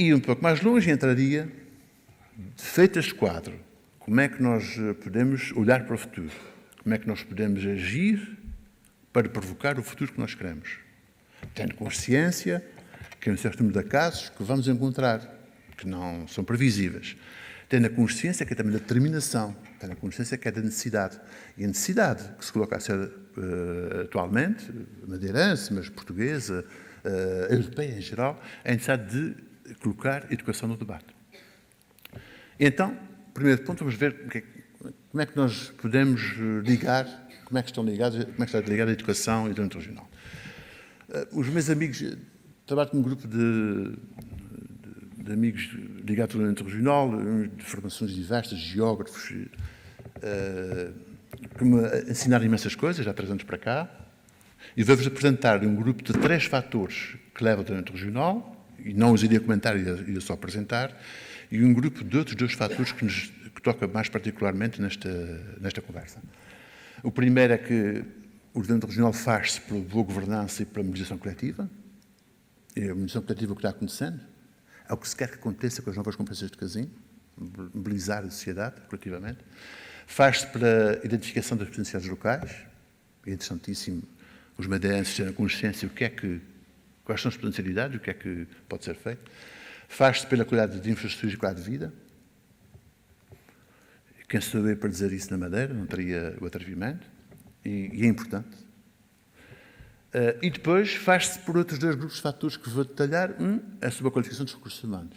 E um pouco mais longe entraria, feito este quadro, como é que nós podemos olhar para o futuro? Como é que nós podemos agir para provocar o futuro que nós queremos? Tendo consciência que é um certo número de casos que vamos encontrar, que não são previsíveis. Tendo a consciência que é também da determinação, tendo a consciência que é da necessidade. E a necessidade que se coloca a ser atualmente, madeirense, mas portuguesa, europeia em geral, é a necessidade de colocar a educação no debate. Então, primeiro ponto, vamos ver como é que nós podemos ligar, como é que está ligada a educação e o desenvolvimento regional. Os meus amigos, trabalho com um grupo de amigos ligados ao desenvolvimento regional, de formações diversas, geógrafos, que me ensinaram imensas coisas, há 3 anos para cá, e vou-vos apresentar um grupo de 3 fatores que levam ao desenvolvimento regional, e não os iria comentar, iria só apresentar, e um grupo de outros 2 fatores que toca mais particularmente nesta conversa. O primeiro é que o desenvolvimento regional faz-se pela boa governança e pela mobilização coletiva. É a mobilização coletiva que está acontecendo. É o que se quer que aconteça com as novas competências de Casino, mobilizar a sociedade coletivamente. Faz-se pela identificação das potencialidades locais. É interessantíssimo os madeirenses terem consciência quais são as potencialidades, o que é que pode ser feito. Faz-se pela qualidade de infraestruturas e qualidade de vida. Quem sou eu para dizer isso na Madeira? Não teria o atrevimento. E é importante. E depois faz-se por outros 2 grupos de fatores que vou detalhar. É sobre a qualificação dos recursos humanos.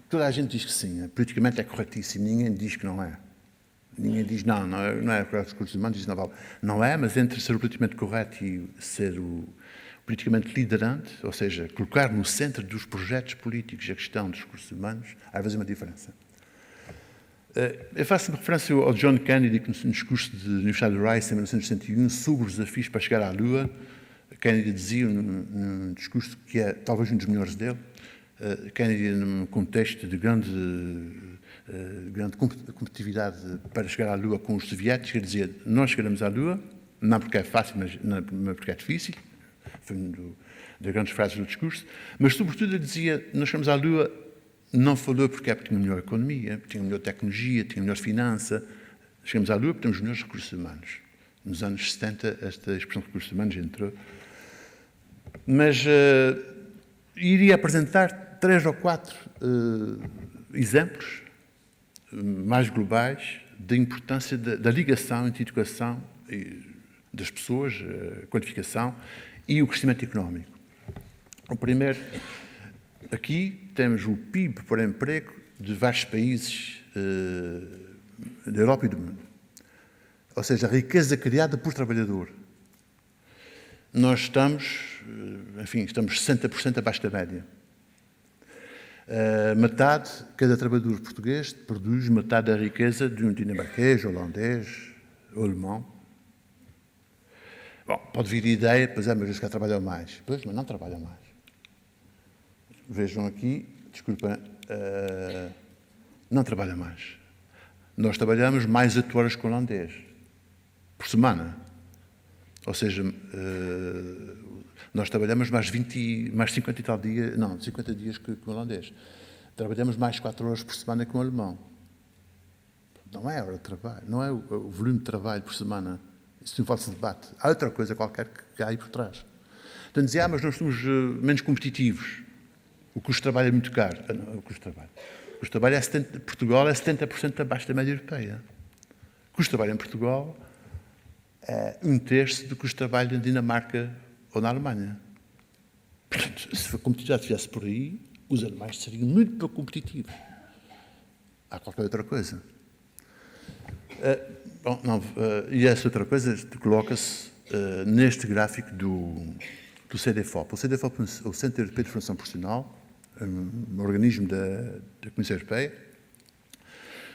Toda a gente diz que sim, politicamente é corretíssimo, ninguém diz que não é. Ninguém diz não é correto os recursos humanos, diz não vale. Não é, mas entre ser o politicamente correto e ser o politicamente liderante, ou seja, colocar no centro dos projetos políticos a questão dos recursos humanos, há vezes uma diferença. Eu faço uma referência ao John Kennedy, que no discurso da Universidade de Rice, em 1961, sobre os desafios para chegar à Lua, Kennedy dizia, num discurso que é talvez um dos melhores dele, Kennedy, num contexto de grande competitividade para chegar à Lua com os soviéticos, ele dizia, nós chegaremos à Lua, não porque é fácil, mas porque é difícil, foi uma das grandes frases do discurso, mas sobretudo ele dizia, nós chegamos à Lua, não falou porque tinha melhor economia, tinha melhor tecnologia, tinha melhor finança. Chegamos à Lua porque temos melhores recursos humanos. Nos anos 70, esta expressão de recursos humanos entrou. Mas iria apresentar 3 ou 4 exemplos mais globais da importância da ligação entre a educação das pessoas, a qualificação e o crescimento económico. O primeiro, aqui temos o PIB por emprego de vários países da Europa e do mundo. Ou seja, a riqueza criada por trabalhador. Nós estamos 60% abaixo da média. Cada trabalhador português produz metade da riqueza de um dinamarquês, holandês, alemão. Bom, pode vir a ideia, pois mas eles cá trabalham mais. Pois, mas não trabalham mais. Vejam aqui, desculpa, não trabalha mais. Nós trabalhamos mais 8 horas que o holandês, por semana. Ou seja, nós trabalhamos mais 50 e tal dias, 50 dias que o holandês. Trabalhamos mais 4 horas por semana que o alemão. Não é a hora de trabalho, não é o volume de trabalho por semana. Isso não falso debate. Há outra coisa qualquer que há aí por trás. Então dizia, mas nós somos menos competitivos. O custo de trabalho é muito caro. Não, o custo de trabalho Portugal é 70% abaixo da média europeia. O custo de trabalho em Portugal é 1/3 do custo de trabalho na Dinamarca ou na Alemanha. Portanto, se a competitividade estivesse por aí, os alemães seriam muito pouco competitivos. Há qualquer outra coisa. E essa outra coisa coloca-se neste gráfico do CDFOP. O CDFOP é o Centro Europeu de Formação Profissional, um organismo da Comissão Europeia.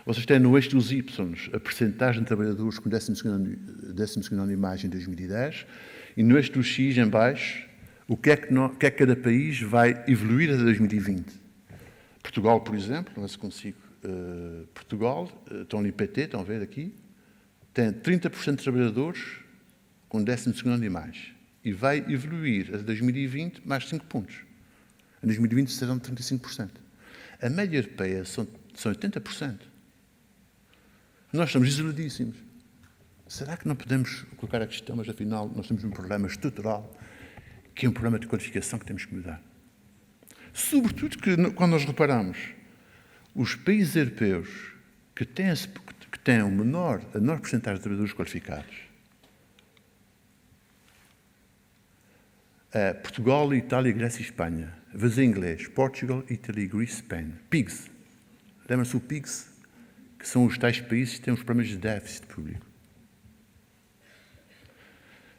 Vocês têm no eixo dos Y a percentagem de trabalhadores com 12º ano e mais em 2010 e no eixo do X em baixo o que é que cada país vai evoluir até 2020. Portugal, por exemplo, não sei se consigo. Portugal, estão no IPT, estão a ver aqui, tem 30% de trabalhadores com 12º ano e mais e vai evoluir até 2020 mais 5 pontos. Em 2020 serão 35%. A média europeia são 80%. Nós estamos isoladíssimos. Será que não podemos colocar a questão, mas afinal nós temos um problema estrutural, que é um problema de qualificação que temos que mudar? Sobretudo que, quando nós reparamos, os países europeus que têm a menor porcentagem de trabalhadores qualificados, Portugal, Itália, Grécia e Espanha. Vês em inglês. Portugal, Italy, Greece, Spain. PIGS. Lembra-se o PIGS? Que são os tais países que têm os problemas de déficit público.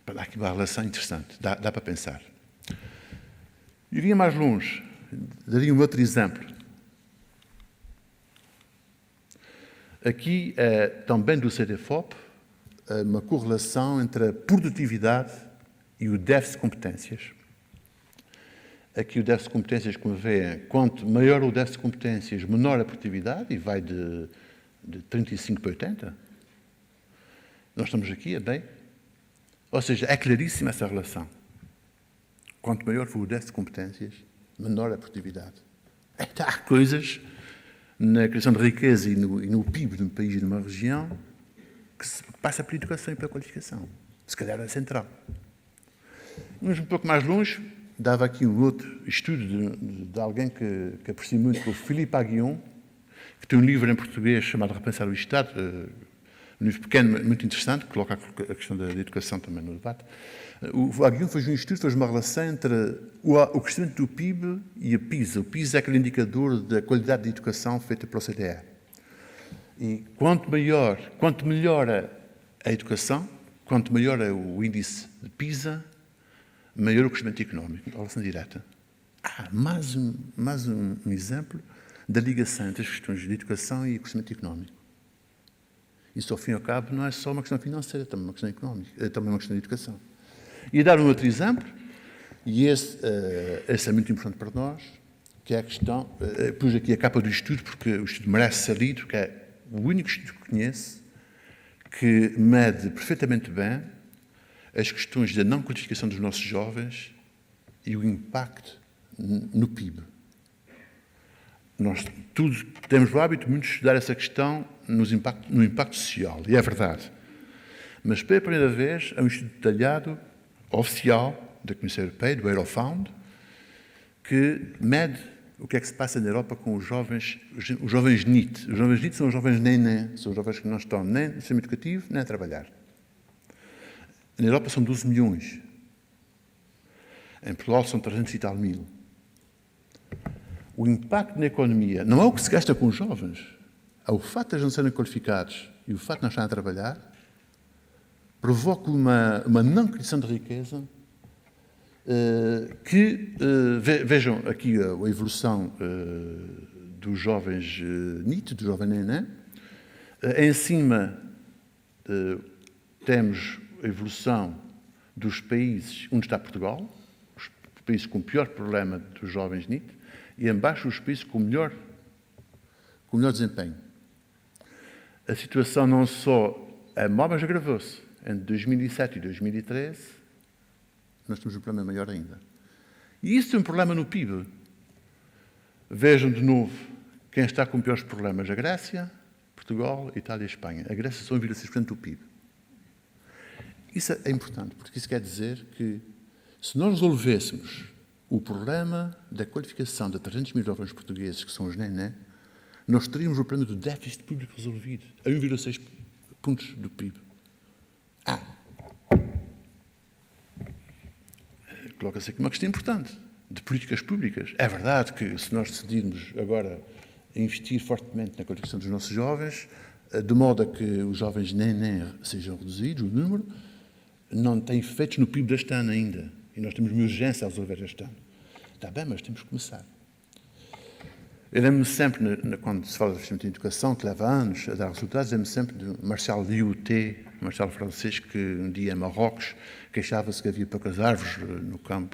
Dá aqui uma relação interessante. Dá para pensar. Iria mais longe. Daria um outro exemplo. Aqui, também do CDFOP, uma correlação entre a produtividade e o déficit de competências. Aqui o déficit de competências, como vê, quanto maior o déficit de competências, menor a produtividade, e vai de 35 para 80. Nós estamos aqui, bem. Ou seja, é claríssima essa relação. Quanto maior for o déficit de competências, menor a produtividade. Há coisas na criação de riqueza e no PIB de um país e de uma região que passa pela educação e pela qualificação. Se calhar é central. Mas um pouco mais longe, dava aqui um outro estudo de alguém que aprecio muito, que é o Philippe Aghion, que tem um livro em português chamado Repensar o Estado, um livro pequeno, muito interessante, que coloca a questão da educação também no debate. O Aghion fez um estudo, fez uma relação entre o crescimento do PIB e a PISA. O PISA é aquele indicador da qualidade de educação feita pela OCDE. E quanto melhor a educação, quanto maior é o índice de PISA, maior o crescimento económico, relação direta. Mais um exemplo da ligação entre as questões de educação e crescimento económico. Isso, ao fim e ao cabo, não é só uma questão financeira, é também uma questão económica, é também uma questão de educação. E dar um outro exemplo, e esse é muito importante para nós, que é a questão, pus aqui a capa do estudo, porque o estudo merece ser lido, que é o único estudo que conheço que mede perfeitamente bem as questões da não qualificação dos nossos jovens e o impacto no PIB. Nós temos o hábito muito de estudar essa questão no impacto social, e é verdade. Mas pela primeira vez há um estudo detalhado, oficial, da Comissão Europeia, do Eurofound, que mede o que é que se passa na Europa com os jovens NEET. Os jovens NEET são os jovens nem, são os jovens que não estão nem no sistema educativo, nem a trabalhar. Na Europa são 12 milhões. Em Portugal são 300 e tal mil. O impacto na economia não é o que se gasta com os jovens, é o facto de eles não serem qualificados e o facto de não estarem a trabalhar provoca uma não criação de riqueza que, vejam aqui a evolução dos jovens NEET, do jovem neném. Em cima temos a evolução dos países onde está Portugal, os países com o pior problema dos jovens NEET, e em baixo os países com o melhor desempenho. A situação não só é má, mas agravou-se. Entre 2007 e 2013, nós temos um problema maior ainda. E isso é um problema no PIB. Vejam de novo quem está com piores problemas: a Grécia, Portugal, Itália e Espanha. A Grécia são 1,6% do PIB. Isso é importante, porque isso quer dizer que, se nós resolvêssemos o problema da qualificação de 300 mil jovens portugueses, que são os neném, nós teríamos o problema do déficit público resolvido, a 1,6 pontos do PIB. Coloca-se aqui uma questão importante, de políticas públicas. É verdade que, se nós decidirmos agora investir fortemente na qualificação dos nossos jovens, de modo a que os jovens nem sejam reduzidos, o número, não tem efeitos no PIB deste ano ainda. E nós temos uma urgência a resolver este ano. Está bem, mas temos que começar. Eu lembro-me sempre, quando se fala de investimento em educação, que leva anos a dar resultados, lembro-me sempre de Marcel Lyoté, Marcel francês, que um dia em Marrocos queixava-se que havia poucas árvores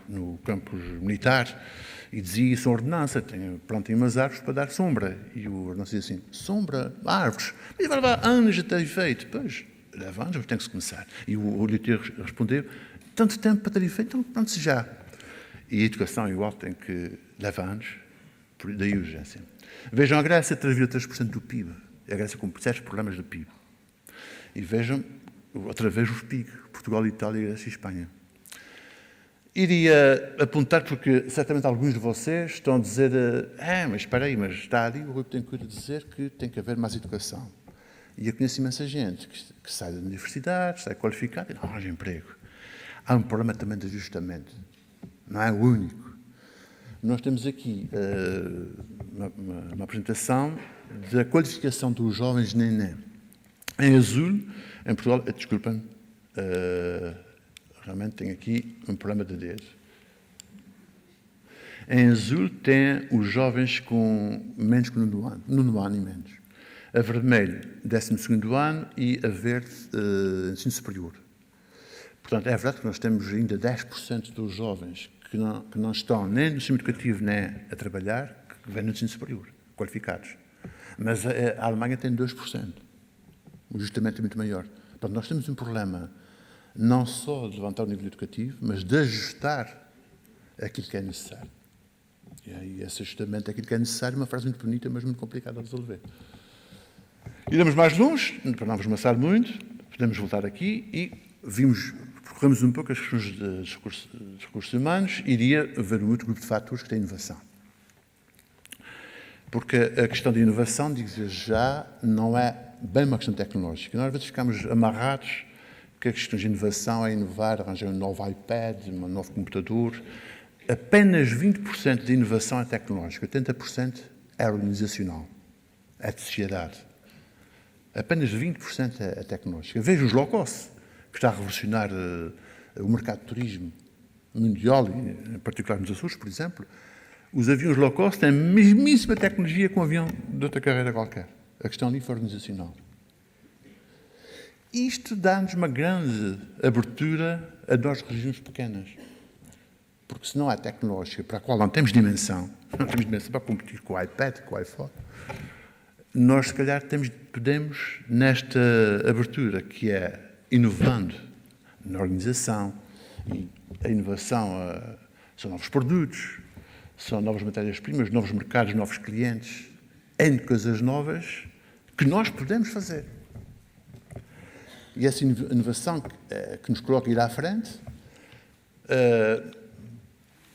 no campus militar e dizia isso à ordenança: plantem umas árvores para dar sombra. E o ordenança dizia assim: sombra, árvores, mas vai levar anos a ter efeito. Pois, leva anos, mas tem que se começar. E o Lyoté respondeu: tanto tempo para ter efeito, então pronto-se já. a educação igual tem que levar anos, daí a urgência. Vejam, a Grécia 3,3% do PIB. A Grécia com sérios problemas do PIB. E vejam, outra vez, os PIB. Portugal, Itália, Grécia e Espanha. Iria apontar, porque certamente alguns de vocês estão a dizer mas espera aí, mas está ali o Rui Betancourt a dizer que tem que haver mais educação. E eu conheço imensa gente que sai da universidade, sai qualificada e não arranja emprego. Há um problema também de ajustamento. Não é o único. Nós temos aqui uma apresentação da qualificação dos jovens neném. Em azul, em Portugal, desculpem, realmente tenho aqui um problema de dedo. Em azul tem os jovens com menos que nono ano e menos. A vermelho, 12º ano, e a verde, ensino superior. Portanto, é verdade que nós temos ainda 10% dos jovens que não estão nem no sistema educativo nem a trabalhar, que vêm no ensino superior, qualificados. Mas a Alemanha tem 2%. O ajustamento é muito maior. Portanto, nós temos um problema não só de levantar o nível educativo, mas de ajustar aquilo que é necessário. E aí, esse ajustamento aquilo que é necessário é uma frase muito bonita, mas muito complicada de resolver. Iremos mais longe, para não vos amassar muito, podemos voltar aqui e percorremos um pouco as questões dos recursos humanos, iria haver um outro grupo de fatores que tem inovação. Porque a questão de inovação, digo já, não é bem uma questão tecnológica. Nós às vezes ficamos amarrados que a questão de inovação é inovar, arranjar um novo iPad, um novo computador. Apenas 20% de inovação é tecnológica, 80% é organizacional, é de sociedade. Apenas 20% é tecnológica. Veja os low cost, que está a revolucionar o mercado de turismo mundial, em particular nos Açores, por exemplo. Os aviões low cost têm a mesmíssima tecnologia que um avião de outra carreira qualquer. A questão ali foi organizacional. Isto dá-nos uma grande abertura a nós, regiões pequenas. Porque se não há tecnológica para a qual não temos dimensão para competir com o iPad, com o iPhone, nós, se calhar, podemos, nesta abertura, que é inovando na organização, e a inovação são novos produtos, são novas matérias-primas, novos mercados, novos clientes, N coisas novas que nós podemos fazer. E essa inovação que nos coloca a ir à frente,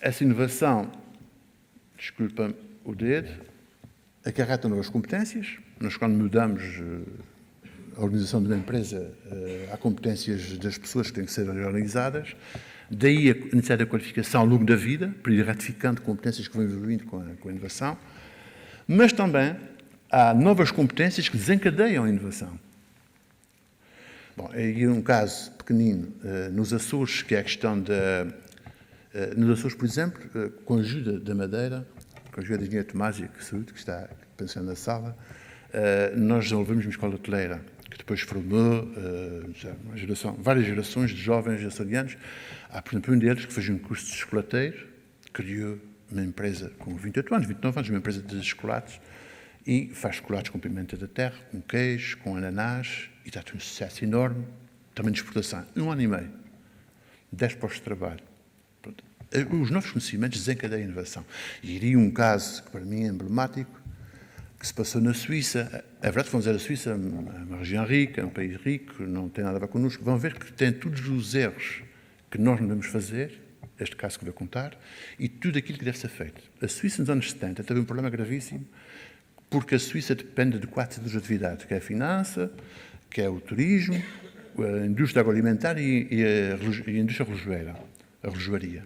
essa inovação, desculpa o dedo, acarreta novas competências. Nós, quando mudamos a organização de uma empresa, há competências das pessoas que têm que ser organizadas. Daí a necessidade da qualificação ao longo da vida, para ir ratificando competências que vão evoluindo com a inovação. Mas também há novas competências que desencadeiam a inovação. Bom, aí um caso pequenino nos Açores, que é a questão da... nos Açores, por exemplo, com a ajuda da Madeira, com a ajuda da engenheira Tomásia, que está pensando na sala, nós desenvolvemos uma escola hoteleira, que depois formou várias gerações de jovens açorianos. Há, por exemplo, um deles que fez um curso de chocolateiro, criou uma empresa com 28 anos, 29 anos, uma empresa de chocolates, e faz chocolates com pimenta da terra, com queijo, com ananás, e está a ter um sucesso enorme, também de exportação. 1 ano e meio. 10 postos de trabalho. Pronto. Os novos conhecimentos desencadeiam a inovação. E iria um caso que para mim é emblemático, que se passou na Suíça. É verdade que vão dizer a Suíça é uma região rica, é um país rico, não tem nada a ver connosco. Vão ver que tem todos os erros que nós não devemos fazer, este caso que vou contar, e tudo aquilo que deve ser feito. A Suíça, nos anos 70, teve um problema gravíssimo, porque a Suíça depende de 4 setores de atividade, que é a finança, que é o turismo, a indústria agroalimentar e a indústria relojoeira, a relojoaria.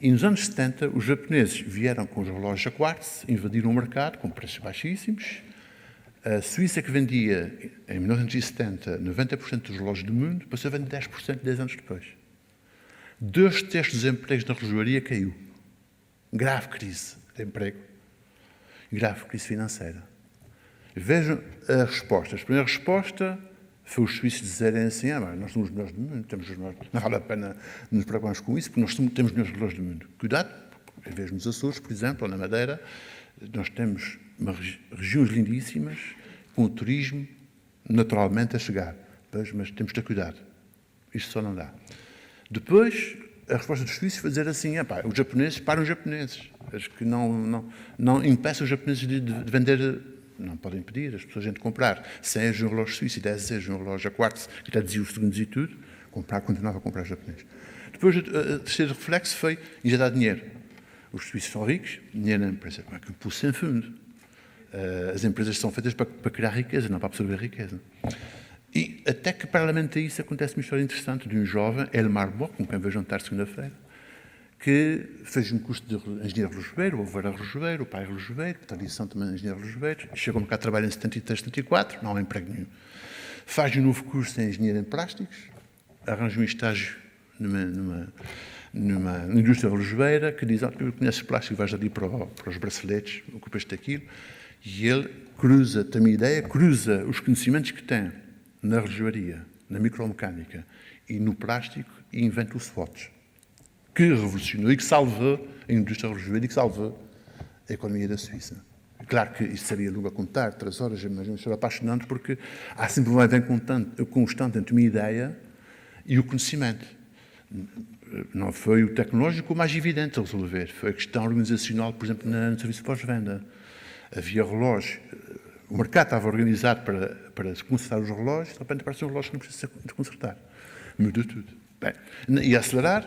E nos anos 70, os japoneses vieram com os relógios a quartzo, invadiram o mercado com preços baixíssimos. A Suíça, que vendia, em 1970, 90% dos relógios do mundo, passou a vender 10% 10 anos depois. 2/3 dos empregos na relojoaria caiu. Grave crise de emprego. Grave crise financeira. Vejam as respostas. A primeira resposta foi os suíços dizerem assim, mas nós somos os melhores do mundo, não vale a pena nos preocuparmos com isso, porque nós temos os melhores relógios do mundo. Cuidado, em vez nos Açores, por exemplo, ou na Madeira, nós temos regiões lindíssimas, com o turismo naturalmente a chegar. Mas temos de ter cuidado. Isto só não dá. Depois, a resposta dos suíços foi dizer assim, os japoneses, param os japoneses. Acho que não impeçam os japoneses de vender, não podem impedir as pessoas de comprar 100 euros um relógio suíço e 10 euros um relógio a quartzo, que até dizia os segundos e tudo, continuava a comprar os japoneses. Depois, o terceiro reflexo foi injetar dinheiro. Os suíços são ricos, dinheiro na empresa. Como é que pulso sem fundo? As empresas são feitas para criar riqueza, não para absorver riqueza. E até que, paralelamente a isso, acontece uma história interessante de um jovem, Elmar Bock, com quem veio jantar segunda-feira, que fez um curso de engenheiro relojoeiro, o avô era relojoeiro, o pai era relojoeiro, tradição também de engenheiro relojoeiro, chegou no mercado de trabalho em 73, 74, não há emprego nenhum. Faz um novo curso em engenheiro em plásticos, arranja um estágio numa indústria relojoeira, que diz, tu conheces plástico, vais ali para os braceletes, ocupas-te daquilo, e ele tem uma ideia, cruza os conhecimentos que tem na relojoaria, na micromecânica e no plástico e inventa o Swatch, que revolucionou e que salvou a indústria relojoeira e que salvou a economia da Suíça. Claro que isso seria logo a contar, 3 horas, mas é uma história apaixonante porque há sempre um evento constante entre uma ideia e o conhecimento. Não foi o tecnológico o mais evidente a resolver, foi a questão organizacional, por exemplo, no serviço de pós-venda. Havia relógios, o mercado estava organizado para consertar os relógios, de repente aparece um relógio que não precisa de consertar. Mudou tudo. Bem, e acelerar,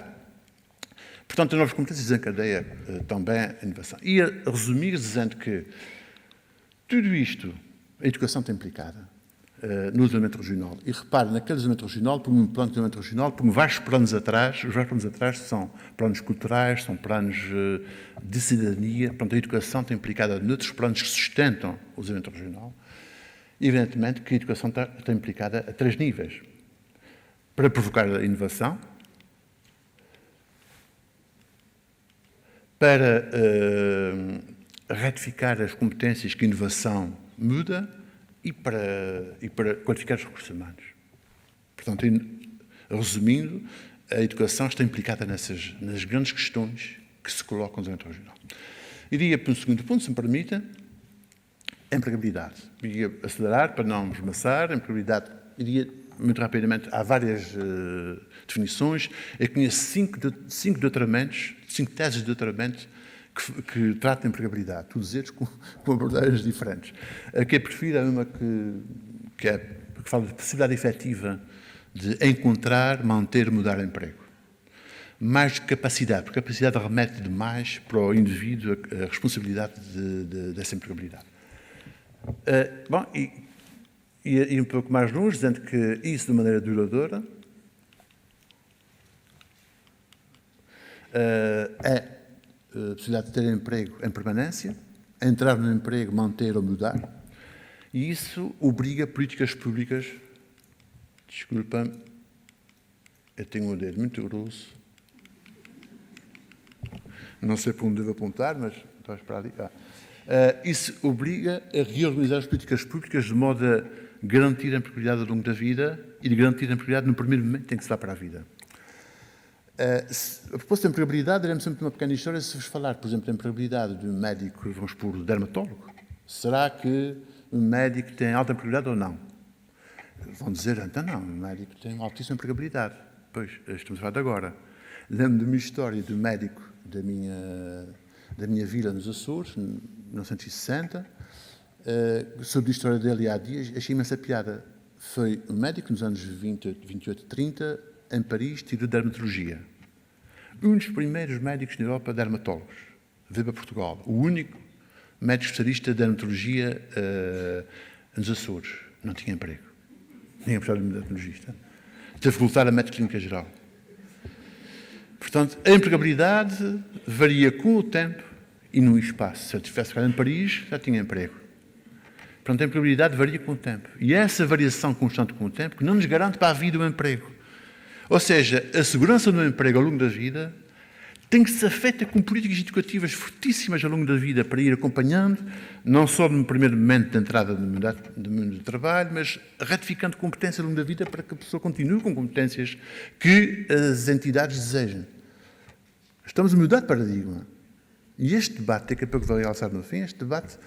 portanto, as novas competências desencadeia também a inovação. E a resumir, dizendo que tudo isto, a educação está implicada no desenvolvimento regional. E repare, naquele desenvolvimento regional, por um plano de desenvolvimento regional, por vários planos atrás, os vários planos atrás são planos culturais, são planos de cidadania, portanto, a educação está implicada noutros planos que sustentam o desenvolvimento regional. E, evidentemente, que a educação está implicada a 3 níveis. Para provocar a inovação, para retificar as competências que a inovação muda e para qualificar os recursos humanos. Portanto, resumindo, a educação está implicada nas grandes questões que se colocam no desenvolvimento regional. Iria para um segundo ponto, se me permite, a empregabilidade. Iria acelerar para não nos maçar. A empregabilidade, iria muito rapidamente, há várias definições. Eu conheço 5 doutoramentos, 5 teses de doutoramento que tratam de empregabilidade, todos eles com abordagens diferentes. A que eu prefiro é uma que fala de possibilidade efetiva de encontrar, manter, mudar emprego. Mais de capacidade, porque a capacidade remete demais para o indivíduo a responsabilidade dessa empregabilidade. E um pouco mais longe, dizendo que isso de maneira duradoura é a possibilidade de ter emprego em permanência, entrar no emprego, manter ou mudar, e isso obriga políticas públicas. Desculpa, eu tenho um dedo muito grosso, não sei para onde devo apontar, mas estou a esperar ali. Isso obriga a reorganizar as políticas públicas de modo a garantir a empregabilidade ao longo da vida e de garantir a empregabilidade no primeiro momento em que se dá para a vida. A propósito da empregabilidade, daremos sempre uma pequena história se vos falar, por exemplo, da empregabilidade de um médico, vamos por dermatólogo. Será que um médico tem alta empregabilidade ou não? Vão dizer, então não, um médico tem altíssima empregabilidade. Pois, estamos a falar de agora. Lembro de uma história de um médico da minha vila nos Açores, em 1960, sobre a história dele há dias, achei imensa piada. Foi um médico nos anos 28, 30, em Paris, tirou dermatologia. Um dos primeiros médicos na Europa dermatólogos. Veio para Portugal. O único médico especialista de dermatologia nos Açores. Não tinha emprego. Ninguém precisava de um dermatologista. Teve que voltar a médico de clínica geral. Portanto, a empregabilidade varia com o tempo e no espaço. Se eu tivesse ficado em Paris, já tinha emprego. Portanto, a empregabilidade varia com o tempo. E é essa variação constante com o tempo que não nos garante para a vida o emprego. Ou seja, a segurança no emprego ao longo da vida tem que ser feita com políticas educativas fortíssimas ao longo da vida para ir acompanhando, não só no primeiro momento de entrada no mundo do trabalho, mas ratificando competências ao longo da vida para que a pessoa continue com competências que as entidades desejam. Estamos a mudar de paradigma. E este debate, daqui a pouco vou realçar no fim, este debate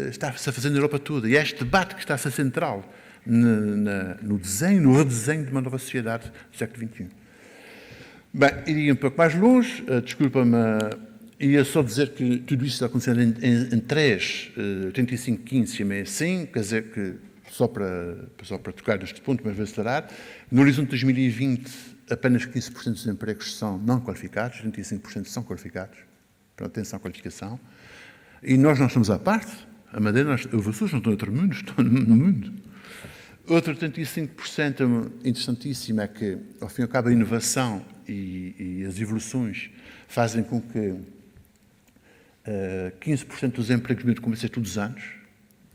está-se a fazer na Europa toda. E é este debate que está a ser central no desenho, no redesenho de uma nova sociedade do século XXI. Bem, iria um pouco mais longe, desculpa-me, ia só dizer que tudo isto está acontecendo em 85-15, chamei assim, quer dizer que, só para tocar neste ponto, mas vou acelerar, no horizonte de 2020, apenas 15% dos empregos são não qualificados, 35% são qualificados, portanto, atenção à qualificação, e nós não estamos à parte, a Madeira, os Açores não estão em outro mundo, estão no mundo. Outro 35% interessantíssimo é que, ao fim e ao cabo, a inovação e as evoluções fazem com que 15% dos empregos médicos comecem todos os anos.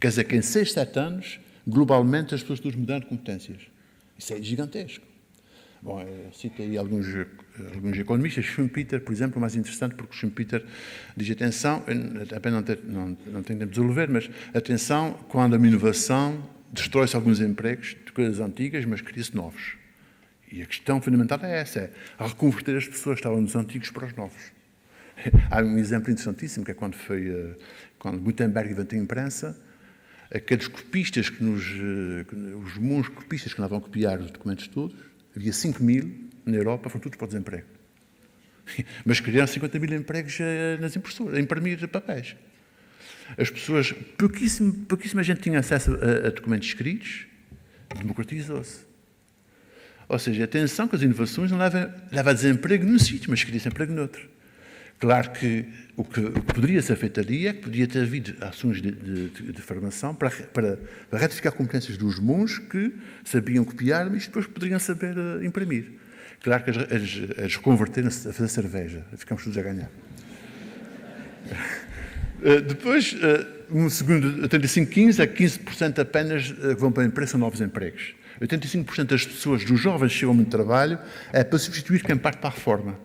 Quer dizer que em 6, 7 anos, globalmente, as pessoas todas mudam de competências. Isso é gigantesco. Bom, cito aí alguns economistas. Schumpeter, por exemplo, o mais interessante, porque Schumpeter diz atenção, apenas não tenho tempo de desenvolver, mas atenção, quando a inovação destrói-se alguns empregos de coisas antigas, mas cria-se novos. E a questão fundamental é essa, é reconverter as pessoas que estavam nos antigos para os novos. Há um exemplo interessantíssimo, que é quando Gutenberg inventou a imprensa, aqueles copistas os monges copistas que andavam a copiar os documentos todos, havia 5.000 na Europa, foram todos para o desemprego. Mas criaram 50.000 empregos nas impressoras, a imprimir papéis. As pessoas, pouquíssima gente tinha acesso a documentos escritos, democratizou-se. Ou seja, atenção que as inovações não levam a desemprego num sítio, mas cria-se emprego noutro. Claro que o que poderia ser feito ali é que podia ter havido ações de formação para retificar competências dos monges que sabiam copiar, mas depois poderiam saber imprimir. Claro que as reconverteram-se a fazer cerveja. Ficamos todos a ganhar. Depois, um segundo, 85-15 é 15% apenas que vão para a empresa são novos empregos. 85% das pessoas, dos jovens que chegam ao mundo de trabalho, é para substituir quem parte para a reforma.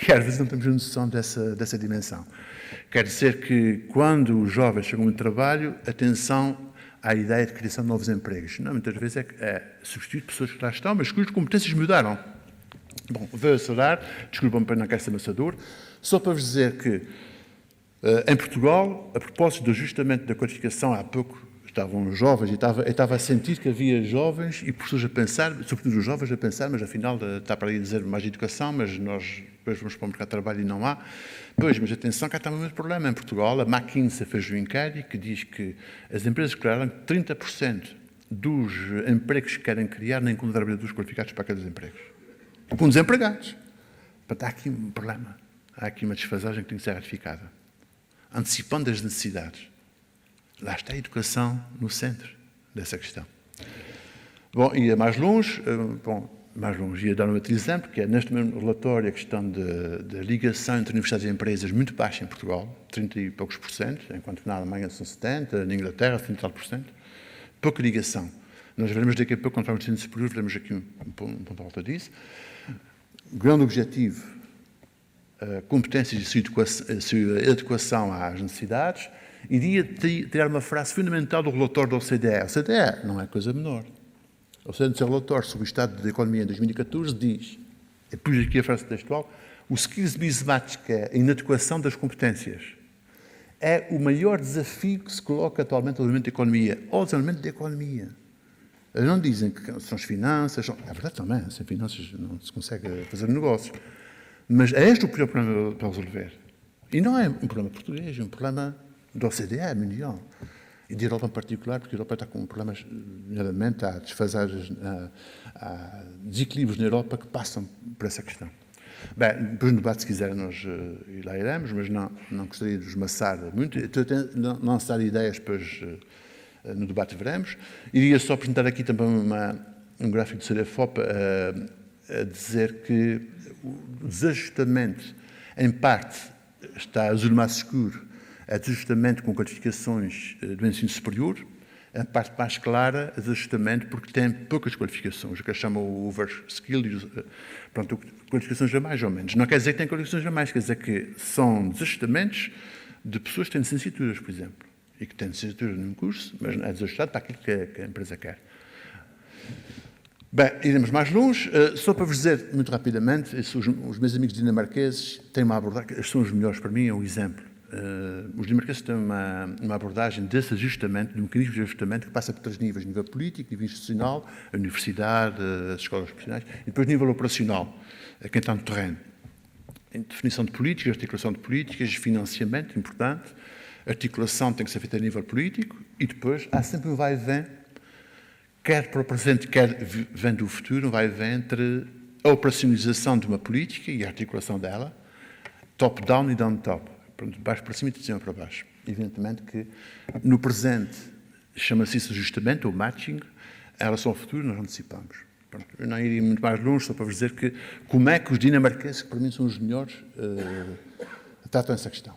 E às vezes não temos a noção dessa dimensão. Quer dizer que quando os jovens chegam ao mundo de trabalho, atenção à ideia de criação de novos empregos. Não, muitas vezes é substituir pessoas que lá estão, mas cujas competências mudaram. Bom, vou acelerar, desculpa-me para não querer ser amassador, só para vos dizer que em Portugal, a propósito do ajustamento da qualificação, há pouco estavam jovens e estava a sentir que havia jovens e pessoas a pensar, sobretudo os jovens a pensar, mas afinal está para aí dizer mais educação, mas nós depois vamos para o mercado de trabalho e não há. Pois, mas atenção, cá está o mesmo problema. Em Portugal, a McKinsey fez um inquérito que diz que as empresas criaram 30% dos empregos que querem criar nem com trabalhadores qualificados para aqueles empregos. Com desempregados. Portanto, há aqui um problema. Há aqui uma desfasagem que tem que ser ratificada. Antecipando as necessidades. Lá está a educação no centro dessa questão. Bom, ia mais longe, ia dar um outro exemplo, que é neste mesmo relatório a questão da ligação entre universidades e empresas muito baixa em Portugal, 30 e poucos por cento, enquanto na Alemanha são 70%, na Inglaterra 30 e tal por cento. Pouca ligação. Nós veremos daqui a pouco, quando falamos de ensino superior, veremos aqui um ponto à volta disso. Grande objetivo, competências e sua adequação às necessidades. Iria tirar uma frase fundamental do relatório da OCDE. A OCDE não é coisa menor. A OCDE, no seu relatório sobre o estado da economia em 2014, diz, e pus aqui a frase textual, o skills mismatch, que é a inadequação das competências, é o maior desafio que se coloca atualmente ao desenvolvimento da economia, ao desenvolvimento da economia. Eles não dizem que são as finanças, é verdade também, sem finanças não se consegue fazer negócios, mas é este o pior problema para resolver. E não é um problema português, é um problema da OCDE mundial e da Europa em particular, porque a Europa está com problemas, nomeadamente, há desfasagens, há desequilíbrios na Europa que passam por essa questão. Bem, depois no debate, se quiser, nós lá iremos, mas não gostaria de vos maçar muito. Estou a lançar ideias, depois no debate veremos. Iria só apresentar aqui também um gráfico do CDFOP a dizer que o desajustamento, em parte, está azul mais escuro, é desajustamento com qualificações do ensino superior, a parte mais clara, desajustamento porque tem poucas qualificações, o que chamam o overskill, pronto, qualificações a mais ou menos. Não quer dizer que tem qualificações a mais, quer dizer que são desajustamentos de pessoas que têm licenciaturas, por exemplo, e que têm licenciatura num curso, mas é desajustado para aquilo que a empresa quer. Bem, iremos mais longe. Só para vos dizer, muito rapidamente, os meus amigos dinamarqueses têm uma abordagem, são os melhores para mim, é um exemplo. os dinamarqueses têm uma abordagem desse ajustamento, de um mecanismo de ajustamento que passa por 3 níveis: nível político, nível institucional, a universidade, as escolas profissionais, e depois nível operacional, quem está no terreno. Em definição de políticas, articulação de políticas, financiamento, importante, articulação tem que ser feita a nível político, e depois há sempre um vai-vem, quer para o presente, quer vem do futuro, um vai-vem entre a operacionalização de uma política e a articulação dela, top-down e down-top, de baixo para cima e de cima para baixo. Evidentemente que no presente chama-se isso ajustamento ou matching, em relação ao futuro nós antecipamos. Pronto, eu não iria muito mais longe, só para vos dizer como é que os dinamarqueses, que para mim são os melhores, tratam essa questão.